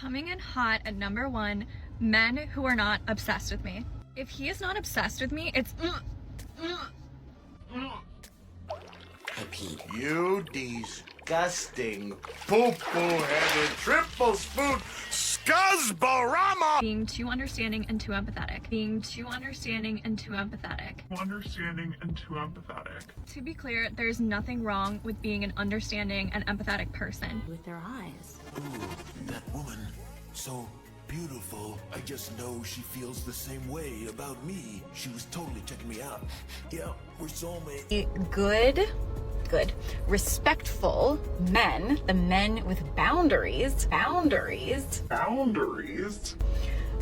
Coming in hot at number 1, men who are not obsessed with me. If he is not obsessed with me, it's You disgusting, poo-poo-headed, triple spoon scuzzbarama! being too understanding and too empathetic. Being too understanding and too empathetic. To be clear, there's nothing wrong with being an understanding and empathetic person. With their eyes. Ooh, that woman, so beautiful. I just know she feels the same way about me. She was totally checking me out. Yeah, we're soulmates. Good, respectful men, the men with boundaries,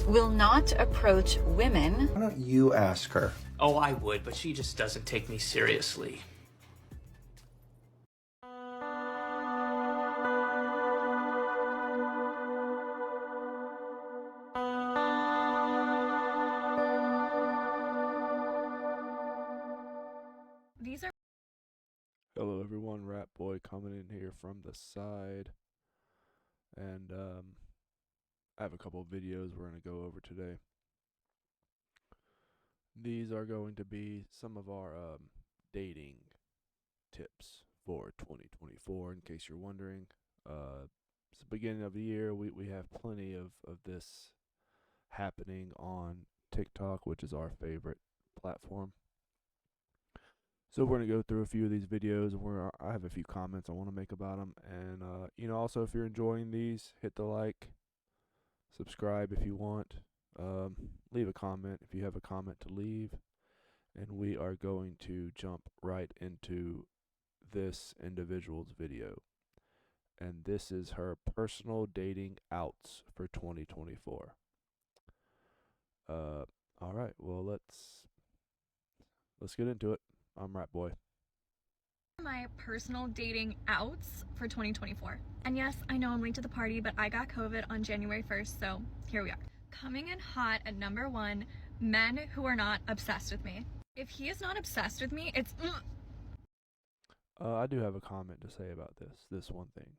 will not approach women. Why don't you ask her? Oh, I would, but she just doesn't take me seriously. These are Hello everyone, Ratboi coming in here from the side, and I have a couple of videos we're going to go over today. These are going to be some of our dating tips for 2024, in case you're wondering. It's the beginning of the year. We have plenty of this happening on TikTok, which is our favorite platform. So we're going to go through a few of these videos, and I have a few comments I want to make about them. And, also if you're enjoying these, hit the like, subscribe if you want, leave a comment if you have a comment to leave. And we are going to jump right into this individual's video. And this is her personal dating outs for 2024. All right, well, let's get into it. I'm Ratboi. my personal dating outs for 2024. And yes, I know I'm late to the party, but I got COVID on January 1st, so here we are. Coming in hot at number 1, men who are not obsessed with me. If he is not obsessed with me, it's I do have a comment to say about this one thing.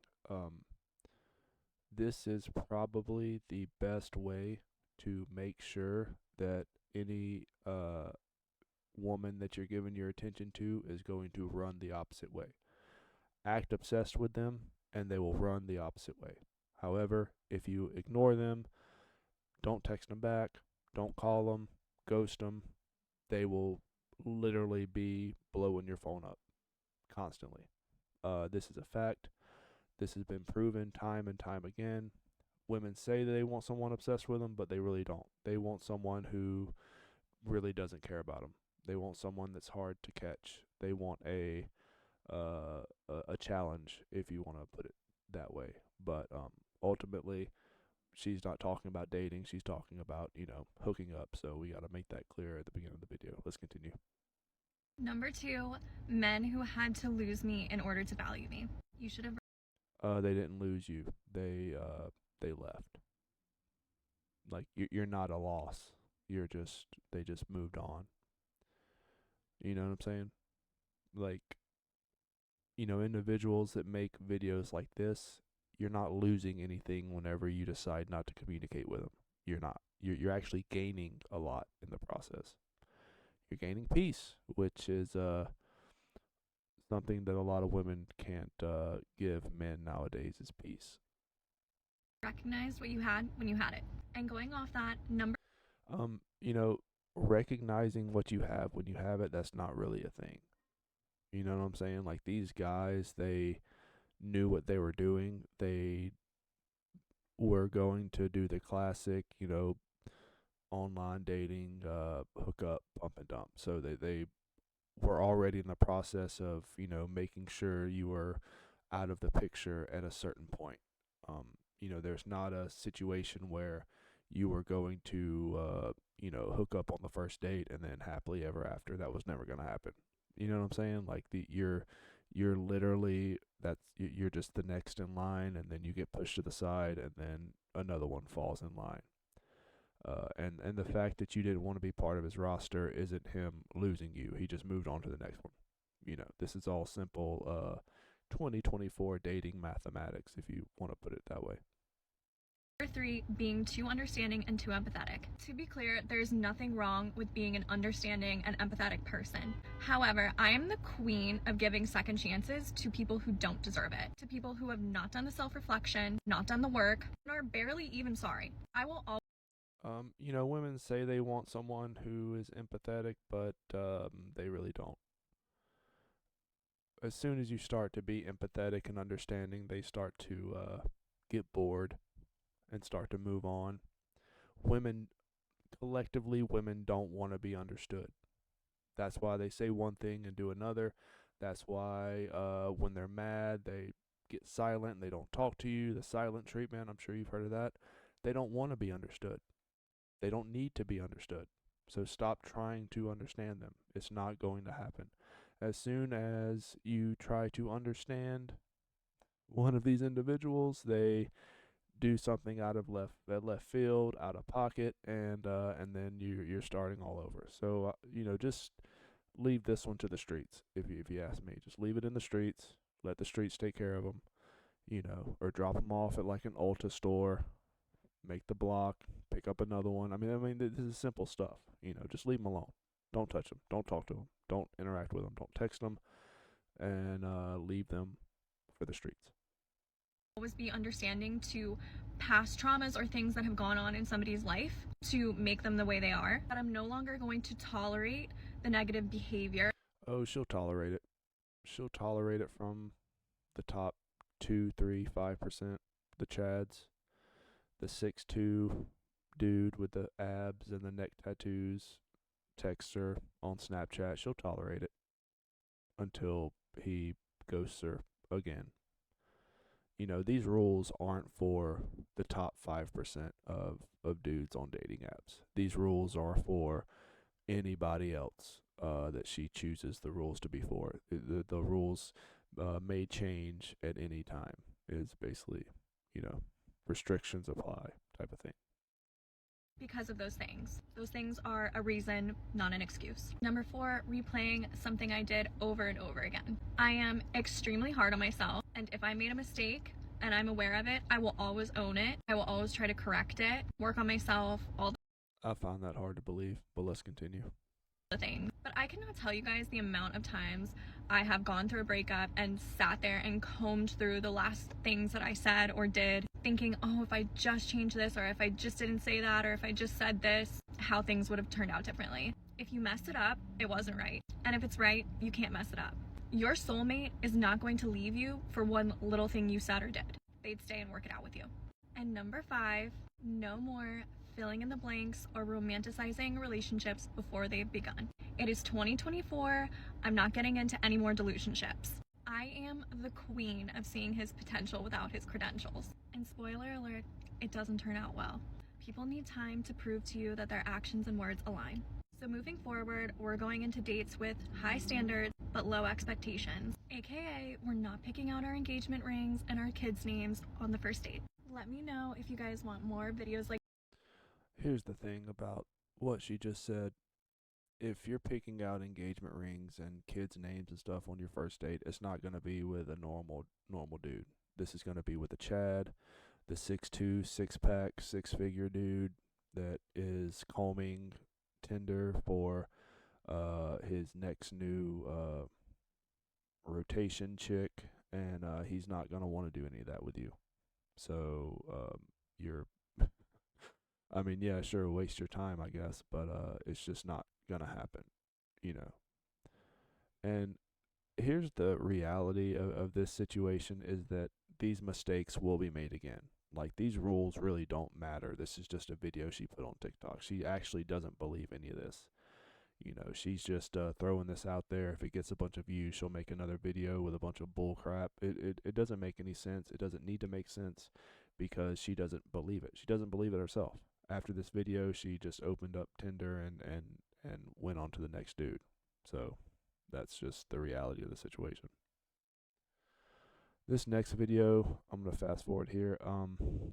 This is probably the best way to make sure that any woman that you're giving your attention to is going to run the opposite way. Act obsessed with them, and they will run the opposite way. However, if you ignore them, don't text them back, don't call them, ghost them, they will literally be blowing your phone up constantly. This is a fact. This has been proven time and time again. Women say they want someone obsessed with them, but they really don't. They want someone who really doesn't care about them. They want someone that's hard to catch. They want a challenge, if you want to put it that way. But ultimately, she's not talking about dating. She's talking about, hooking up. So we got to make that clear at the beginning of the video. Let's continue. number 2, men who had to lose me in order to value me. You should have They didn't lose you. They left. Like you're not a loss. They just moved on. You know what I'm saying? Like, individuals that make videos like this, you're not losing anything whenever you decide not to communicate with them. You're not. You're actually gaining a lot in the process. You're gaining peace, which is something that a lot of women can't give men nowadays, is peace. recognized what you had when you had it. And going off that, number Recognizing what you have when you have it, that's not really a thing. You know what I'm saying? Like, these guys, they knew what they were doing. They were going to do the classic, online dating, hook up, pump and dump. So they were already in the process of, making sure you were out of the picture at a certain point. There's not a situation where you were going to, hook up on the first date and then happily ever after. That was never going to happen. You know what I'm saying? Like, you're literally, you're just the next in line, and then you get pushed to the side, and then another one falls in line. And the fact that you didn't want to be part of his roster isn't him losing you. He just moved on to the next one. This is all simple 2024 dating mathematics, if you want to put it that way. Number 3, being too understanding and too empathetic. To be clear, there's nothing wrong with being an understanding and empathetic person. However, I am the queen of giving second chances to people who don't deserve it, to people who have not done the self-reflection, not done the work, and are barely even sorry. I will always You know, women say they want someone who is empathetic, but they really don't. As soon as you start to be empathetic and understanding, they start to get bored and start to move on. Women, collectively, women don't want to be understood. That's why they say one thing and do another. That's why when they're mad, they get silent and they don't talk to you. The silent treatment, I'm sure you've heard of that. They don't want to be understood. They don't need to be understood. So stop trying to understand them. It's not going to happen. As soon as you try to understand one of these individuals, they do something out of left field, out of pocket, and then you're starting all over. So you know, just leave this one to the streets. If you ask me, just leave it in the streets. Let the streets take care of them. You know, or drop them off at like an Ulta store. Make the block, pick up another one. I mean, this is simple stuff. You know, just leave them alone. Don't touch them. Don't talk to them. Don't interact with them. Don't text them, and leave them for the streets. always be understanding to past traumas or things that have gone on in somebody's life to make them the way they are. That I'm no longer going to tolerate the negative behavior. Oh, she'll tolerate it. She'll tolerate it from the top 2, 3, 5%. The Chads. The 6'2" dude with the abs and the neck tattoos texts her on Snapchat. She'll tolerate it until he ghosts her again. You know, these rules aren't for the top 5% of dudes on dating apps. These rules are for anybody else that she chooses the rules to be for. The rules may change at any time is basically, you know, restrictions apply type of thing. Because of those things. Those things are a reason, not an excuse. Number 4, replaying something I did over and over again. I am extremely hard on myself, and if I made a mistake and I'm aware of it, I will always own it. I will always try to correct it, work on myself, all I find that hard to believe, but let's continue. the things. But I cannot tell you guys the amount of times I have gone through a breakup and sat there and combed through the last things that I said or did, thinking, oh, if I just changed this, or if I just didn't say that, or if I just said this, how things would have turned out differently. If you messed it up, it wasn't right. And if it's right, you can't mess it up. Your soulmate is not going to leave you for one little thing you said or did. They'd stay and work it out with you. And number 5, no more filling in the blanks or romanticizing relationships before they've begun. It is 2024. I'm not getting into any more delusionships. I am the queen of seeing his potential without his credentials. And spoiler alert, it doesn't turn out well. People need time to prove to you that their actions and words align. So moving forward, we're going into dates with high standards but low expectations. AKA, we're not picking out our engagement rings and our kids' names on the first date. Let me know if you guys want more videos like. Here's the thing about what she just said. If you're picking out engagement rings and kids' names and stuff on your first date, it's not going to be with a normal dude. This is going to be with a Chad, the 6'2", 6-pack, 6-figure dude that is combing Tinder for his next new rotation chick, and he's not going to want to do any of that with you. So you're I mean, yeah, sure, waste your time, I guess, but it's just not gonna happen, you know. And here's the reality of this situation is that these mistakes will be made again. Like, these rules really don't matter. This is just a video she put on TikTok. She actually doesn't believe any of this. You know, she's just throwing this out there. If it gets a bunch of views, she'll make another video with a bunch of bull crap. It doesn't make any sense. It doesn't need to make sense because she doesn't believe it. She doesn't believe it herself. After this video, she just opened up Tinder and went on to the next dude. So that's just the reality of the situation. This next video, I'm going to fast forward here.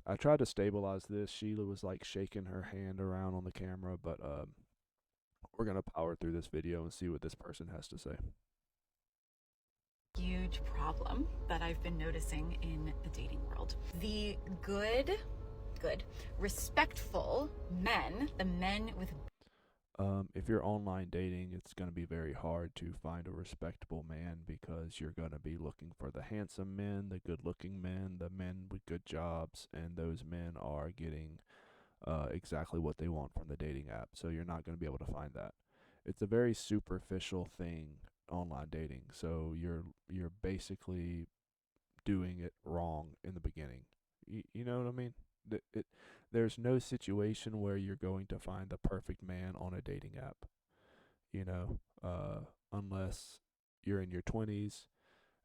I tried to stabilize this. Sheila was like shaking her hand around on the camera, but we're going to power through this video and see what this person has to say. Huge problem that I've been noticing in the dating world. The good good, respectful men, the men with if you're online dating, it's going to be very hard to find a respectable man because you're going to be looking for the handsome men, the good looking men, the men with good jobs, and those men are getting exactly what they want from the dating app. So you're not going to be able to find that. It's a very superficial thing, online dating. So you're basically doing it wrong in the beginning. You know what I mean? There's no situation where you're going to find the perfect man on a dating app, you know, unless you're in your 20s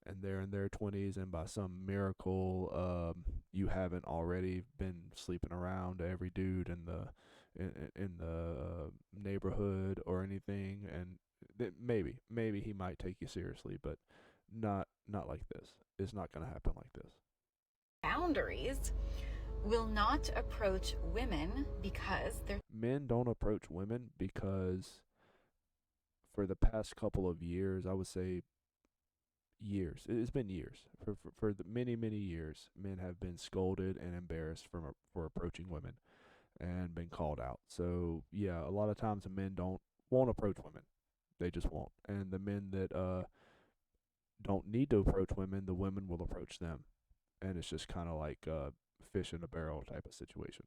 and they're in their 20s, and by some miracle, you haven't already been sleeping around every dude in the neighborhood or anything, and maybe he might take you seriously, but not like this. It's not going to happen like this. boundaries will not approach women because they're Men don't approach women because for the past couple of years, I would say years. It's been years. For the many years, men have been scolded and embarrassed for approaching women and been called out. So yeah, a lot of times the men won't approach women. They just won't. And the men that don't need to approach women, the women will approach them. And it's just kind of like fish in a barrel type of situation.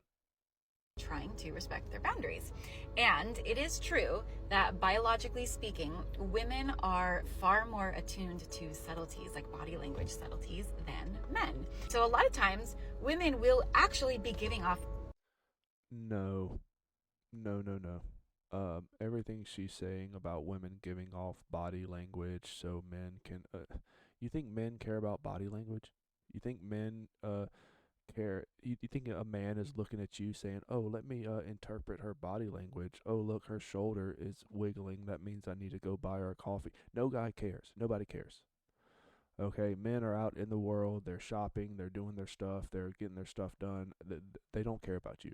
trying to respect their boundaries. And it is true that biologically speaking, women are far more attuned to subtleties, like body language subtleties, than men. So a lot of times, women will actually be giving off. No. Everything she's saying about women giving off body language so men can. You think men care about body language? You think men care? You think a man is looking at you saying, "Oh, let me interpret her body language. Oh, look, her shoulder is wiggling. That means I need to go buy her a coffee." No guy cares. Nobody cares. Okay, men are out in the world. They're shopping. They're doing their stuff. They're getting their stuff done. They don't care about you.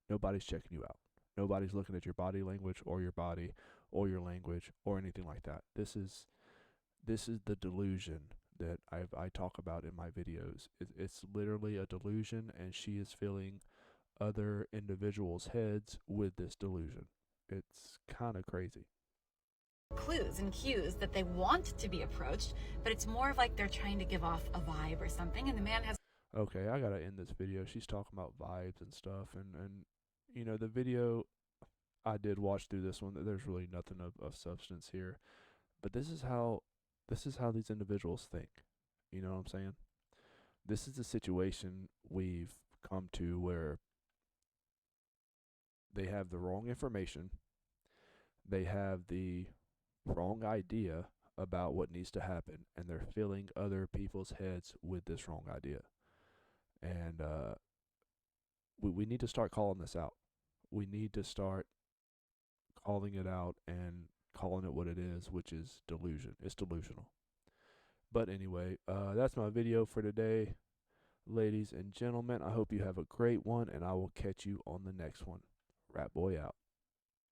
Nobody's checking you out. Nobody's looking at your body language or your body or your language or anything like that. This is the delusion that I talk about in my videos. It's literally a delusion, and she is filling other individuals' heads with this delusion. It's kind of crazy. Clues and cues that they want to be approached, but it's more of like they're trying to give off a vibe or something, and the man has. Okay, I gotta end this video. She's talking about vibes and stuff, and you know, the video I did watch through this one, there's really nothing of substance here. But this is how these individuals think. You know what I'm saying? This is the situation we've come to where they have the wrong information, they have the wrong idea about what needs to happen, and they're filling other people's heads with this wrong idea. And we need to start calling this out. We need to start calling it out and calling it what it is, which is delusion. It's delusional. But anyway, that's my video for today, ladies and gentlemen. I hope you have a great one, and I will catch you on the next one. Ratboi out.